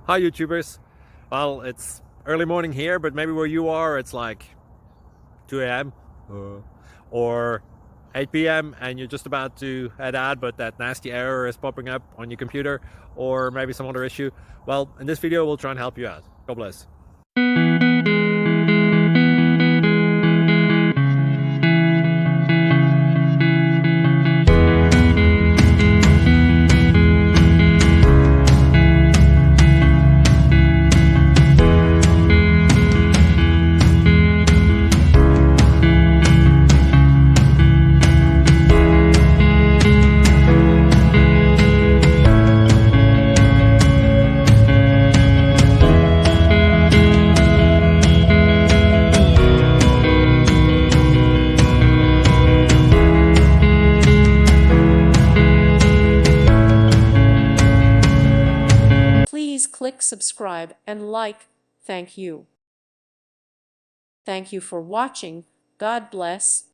Hi YouTubers. Well, it's early morning here, but maybe where you are it's like 2 a.m. or 8 p.m. and you're just about to head out, but that nasty error is popping up on your computer, or maybe some other issue. Well, in this video we'll try and help you out. God bless. Please click subscribe and like. Thank you. Thank you for watching. God bless.